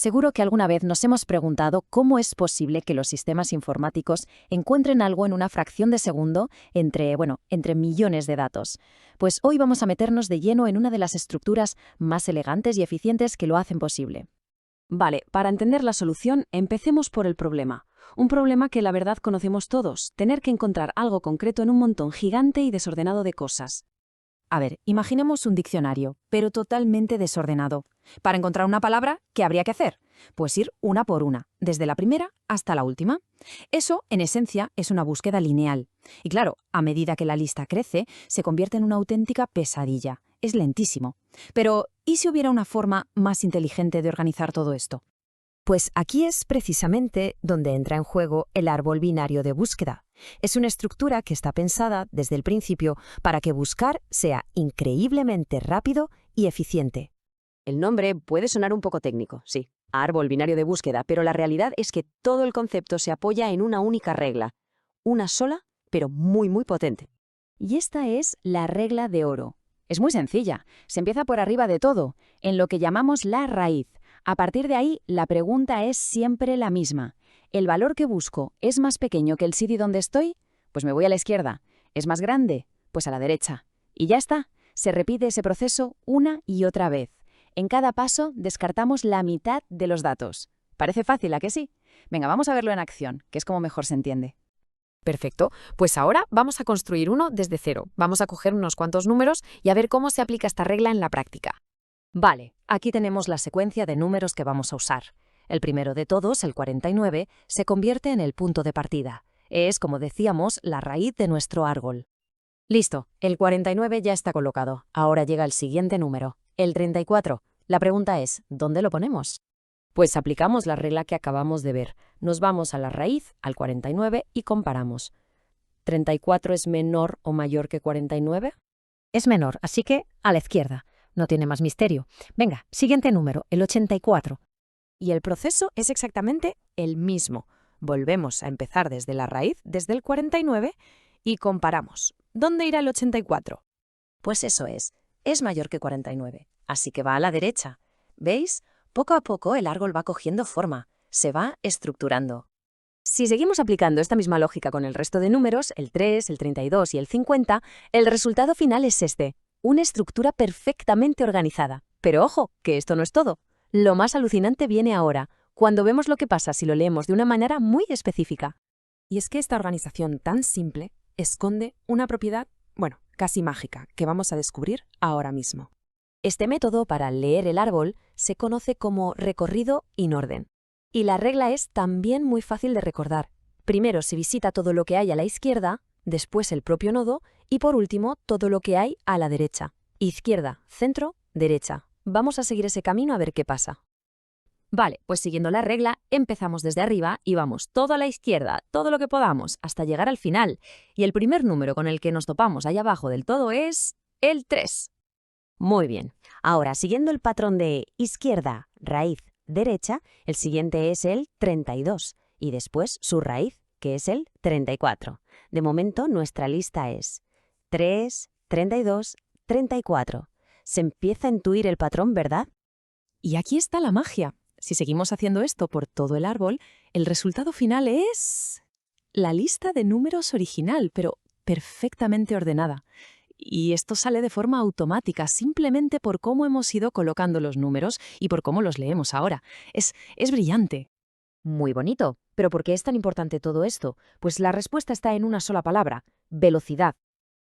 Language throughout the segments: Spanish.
Seguro que alguna vez nos hemos preguntado cómo es posible que los sistemas informáticos encuentren algo en una fracción de segundo entre millones de datos. Pues hoy vamos a meternos de lleno en una de las estructuras más elegantes y eficientes que lo hacen posible. Vale, para entender la solución, empecemos por el problema. Un problema que la verdad conocemos todos, tener que encontrar algo concreto en un montón gigante y desordenado de cosas. A ver, imaginemos un diccionario, pero totalmente desordenado. Para encontrar una palabra, ¿qué habría que hacer? Pues ir una por una, desde la primera hasta la última. Eso, en esencia, es una búsqueda lineal. Y claro, a medida que la lista crece, se convierte en una auténtica pesadilla. Es lentísimo. Pero, ¿y si hubiera una forma más inteligente de organizar todo esto? Pues aquí es precisamente donde entra en juego el árbol binario de búsqueda. Es una estructura que está pensada desde el principio para que buscar sea increíblemente rápido y eficiente. El nombre puede sonar un poco técnico, sí, árbol binario de búsqueda, pero la realidad es que todo el concepto se apoya en una única regla, una sola, pero muy potente. Y esta es la regla de oro. Es muy sencilla, se empieza por arriba de todo, en lo que llamamos la raíz. A partir de ahí, la pregunta es siempre la misma. ¿El valor que busco es más pequeño que el sitio donde estoy? Pues me voy a la izquierda. ¿Es más grande? Pues a la derecha. Y ya está. Se repite ese proceso una y otra vez. En cada paso descartamos la mitad de los datos. Parece fácil, ¿a que sí? Venga, vamos a verlo en acción, que es como mejor se entiende. Perfecto, pues ahora vamos a construir uno desde cero. Vamos a coger unos cuantos números y a ver cómo se aplica esta regla en la práctica. Vale, aquí tenemos la secuencia de números que vamos a usar. El primero de todos, el 49, se convierte en el punto de partida. Es, como decíamos, la raíz de nuestro árbol. Listo, el 49 ya está colocado. Ahora llega el siguiente número, el 34. La pregunta es, ¿dónde lo ponemos? Pues aplicamos la regla que acabamos de ver. Nos vamos a la raíz, al 49, y comparamos. ¿34 es menor o mayor que 49? Es menor, así que a la izquierda. No tiene más misterio. Venga, siguiente número, el 84. Y el proceso es exactamente el mismo. Volvemos a empezar desde la raíz, desde el 49, y comparamos. ¿Dónde irá el 84? Pues eso es mayor que 49, así que va a la derecha. ¿Veis? Poco a poco el árbol va cogiendo forma, se va estructurando. Si seguimos aplicando esta misma lógica con el resto de números, el 3, el 32 y el 50, el resultado final es este. Una estructura perfectamente organizada. Pero ojo, que esto no es todo. Lo más alucinante viene ahora, cuando vemos lo que pasa si lo leemos de una manera muy específica. Y es que esta organización tan simple esconde una propiedad, casi mágica, que vamos a descubrir ahora mismo. Este método para leer el árbol se conoce como recorrido in orden. Y la regla es también muy fácil de recordar. Primero se visita todo lo que hay a la izquierda, después el propio nodo y por último todo lo que hay a la derecha. Izquierda, centro, derecha. Vamos a seguir ese camino a ver qué pasa. Vale, pues siguiendo la regla, empezamos desde arriba y vamos todo a la izquierda, todo lo que podamos, hasta llegar al final. Y el primer número con el que nos topamos ahí abajo del todo es el 3. Muy bien. Ahora, siguiendo el patrón de izquierda, raíz, derecha, el siguiente es el 32 y después su raíz, que es el 34. De momento, nuestra lista es 3, 32, 34. Se empieza a intuir el patrón, ¿verdad? Y aquí está la magia. Si seguimos haciendo esto por todo el árbol, el resultado final es la lista de números original, pero perfectamente ordenada. Y esto sale de forma automática, simplemente por cómo hemos ido colocando los números y por cómo los leemos ahora. Es brillante. Muy bonito. ¿Pero por qué es tan importante todo esto? Pues la respuesta está en una sola palabra: velocidad.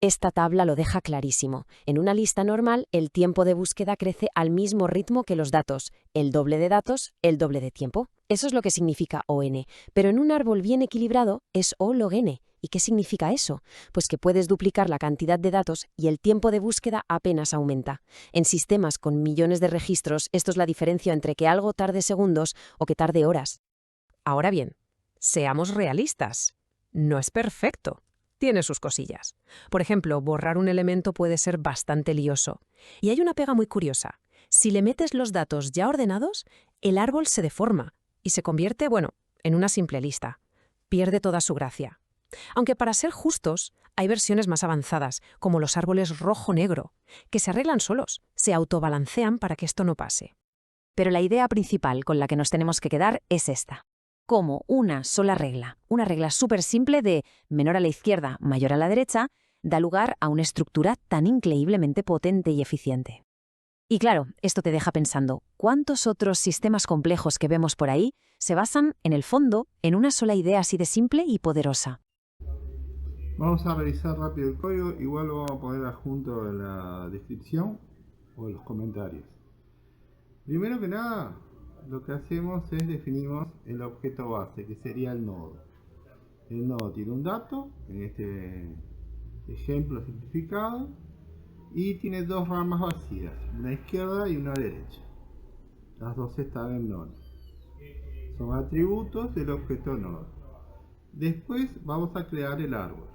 Esta tabla lo deja clarísimo. En una lista normal, el tiempo de búsqueda crece al mismo ritmo que los datos. El doble de datos, el doble de tiempo. Eso es lo que significa ON. Pero en un árbol bien equilibrado es O log N. ¿Y qué significa eso? Pues que puedes duplicar la cantidad de datos y el tiempo de búsqueda apenas aumenta. En sistemas con millones de registros, esto es la diferencia entre que algo tarde segundos o que tarde horas. Ahora bien, seamos realistas. No es perfecto. Tiene sus cosillas. Por ejemplo, borrar un elemento puede ser bastante lioso. Y hay una pega muy curiosa. Si le metes los datos ya ordenados, el árbol se deforma y se convierte, en una simple lista. Pierde toda su gracia. Aunque para ser justos, hay versiones más avanzadas, como los árboles rojo-negro, que se arreglan solos, se autobalancean para que esto no pase. Pero la idea principal con la que nos tenemos que quedar es esta. Como una sola regla, una regla súper simple de menor a la izquierda, mayor a la derecha, da lugar a una estructura tan increíblemente potente y eficiente. Y claro, esto te deja pensando, ¿cuántos otros sistemas complejos que vemos por ahí se basan, en el fondo, en una sola idea así de simple y poderosa? Vamos a revisar rápido el código, igual lo vamos a poner adjunto en la descripción o en los comentarios. Primero que nada, lo que hacemos es definimos el objeto base, que sería el nodo. El nodo tiene un dato, en este ejemplo simplificado, y tiene dos ramas vacías, una izquierda y una derecha. Las dos están en nodo. Son atributos del objeto nodo. Después vamos a crear el árbol.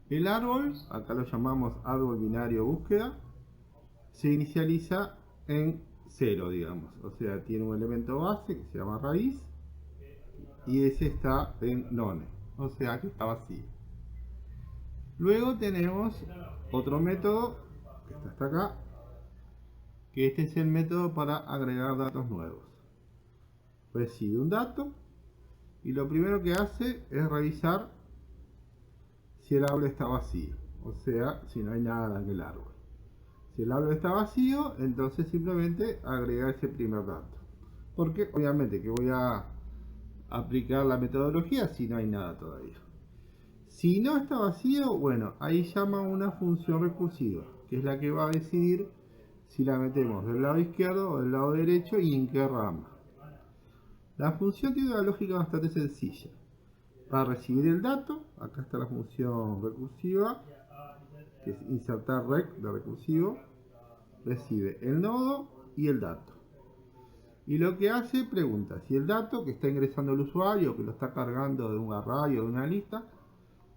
El árbol, acá lo llamamos árbol binario búsqueda, se inicializa en 0, digamos. O sea, tiene un elemento base que se llama raíz y ese está en none, o sea que está vacío. Luego tenemos otro método que está hasta acá, que este es el método para agregar datos nuevos. Recibe un dato y lo primero que hace es revisar si el árbol está vacío, o sea, si no hay nada en el árbol. Si el árbol está vacío, entonces simplemente agrega ese primer dato. Porque obviamente que voy a aplicar la metodología si no hay nada todavía. Si no está vacío, bueno, ahí llama una función recursiva, que es la que va a decidir si la metemos del lado izquierdo o del lado derecho y en qué rama. La función tiene una lógica bastante sencilla. Para recibir el dato, acá está la función recursiva, que es insertar rec de recursivo, recibe el nodo y el dato. Y lo que hace, pregunta si el dato que está ingresando el usuario, que lo está cargando de un array o de una lista,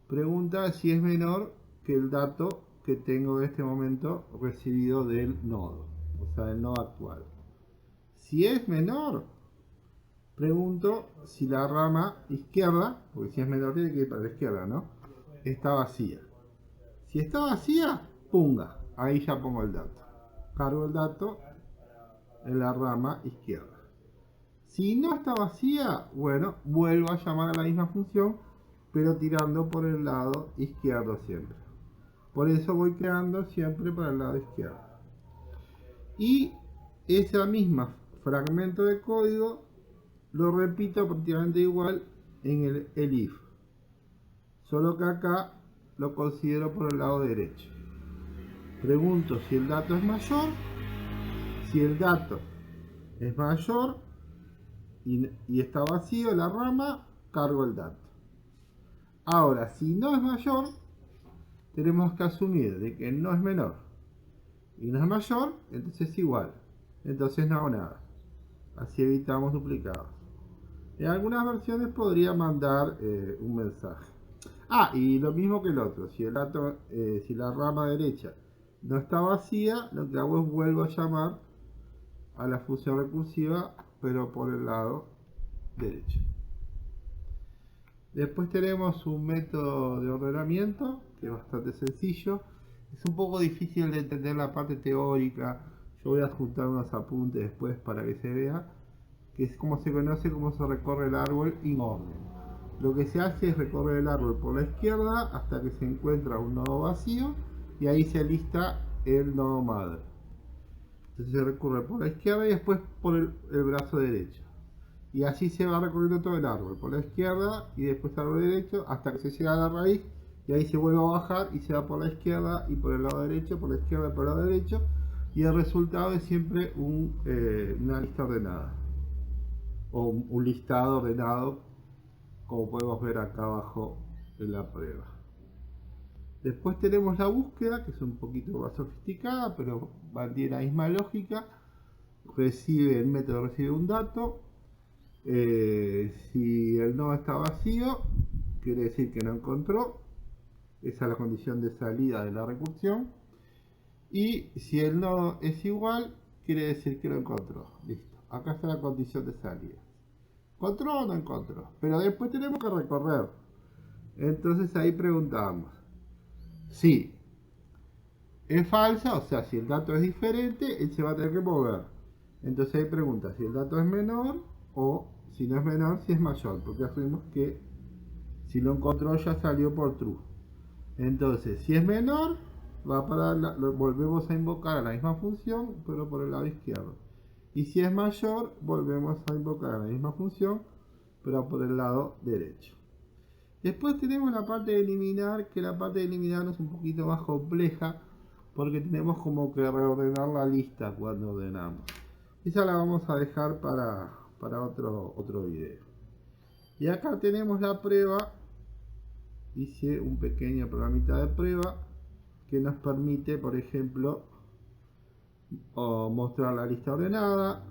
pregunta si es menor que el dato que tengo en este momento recibido del nodo, o sea, del nodo actual. Si es menor, pregunto si la rama izquierda, porque si es menor tiene que ir para la izquierda, ¿no? Está vacía. Si está vacía, punga, ahí ya pongo el dato. Cargo el dato en la rama izquierda. Si no está vacía, bueno, vuelvo a llamar a la misma función, pero tirando por el lado izquierdo siempre. Por eso voy creando siempre para el lado izquierdo. Y ese mismo fragmento de código lo repito prácticamente igual en el if. Solo que acá lo considero por el lado derecho. Pregunto si el dato es mayor. Si el dato es mayor y está vacío la rama, cargo el dato. Ahora, si no es mayor, tenemos que asumir de que no es menor y no es mayor, entonces es igual. Entonces no hago nada. Así evitamos duplicados. En algunas versiones podría mandar un mensaje. Y lo mismo que el otro. Si el dato, si la rama derecha no está vacía, lo que hago es vuelvo a llamar a la función recursiva, pero por el lado derecho. Después tenemos un método de ordenamiento que es bastante sencillo. Es un poco difícil de entender la parte teórica. Yo voy a adjuntar unos apuntes después para que se vea, que es como se conoce cómo se recorre el árbol en orden. Lo que se hace es recorrer el árbol por la izquierda hasta que se encuentra un nodo vacío y ahí se lista el nodo madre. Entonces se recorre por la izquierda y después por el brazo derecho. Y así se va recorriendo todo el árbol, por la izquierda y después al árbol derecho hasta que se llega a la raíz y ahí se vuelve a bajar y se va por la izquierda y por el lado derecho, por la izquierda y por el lado derecho, y el resultado es siempre una lista ordenada o un listado ordenado, como podemos ver acá abajo en la prueba. Después tenemos la búsqueda, que es un poquito más sofisticada, pero mantiene la misma lógica. El método recibe un dato. Si el nodo está vacío, quiere decir que no encontró. Esa es la condición de salida de la recursión. Y si el nodo es igual, quiere decir que lo encontró. Listo. Acá está la condición de salida. ¿Encontró o no encontró? Pero después tenemos que recorrer. Entonces ahí preguntamos. Si es falsa, o sea, si el dato es diferente, él se va a tener que mover. Entonces ahí pregunta si el dato es menor o si no es menor, si es mayor, porque asumimos que si lo encontró ya salió por true. Entonces, si es menor, volvemos a invocar a la misma función, pero por el lado izquierdo. Y si es mayor, volvemos a invocar a la misma función, pero por el lado derecho. Después tenemos la parte de eliminar, que la parte de eliminar es un poquito más compleja, porque tenemos como que reordenar la lista cuando ordenamos. Esa la vamos a dejar para otro video. Y acá tenemos la prueba. Hice un pequeño programita de prueba que nos permite, por ejemplo, mostrar la lista ordenada.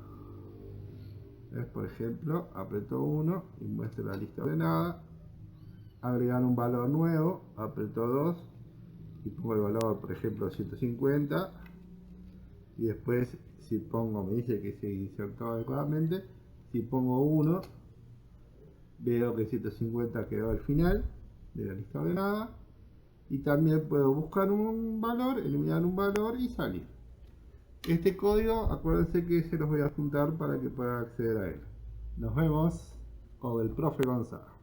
Por ejemplo, aprieto 1 y muestra la lista ordenada. Agregar un valor nuevo, aprieto 2 y pongo el valor, por ejemplo, 150. Y después, si pongo, me dice que se insertó adecuadamente. Si pongo 1, veo que 150 quedó al final de la lista ordenada. Y también puedo buscar un valor, eliminar un valor y salir. Este código, acuérdense que se los voy a juntar para que puedan acceder a él. Nos vemos con el profe Gonzalo.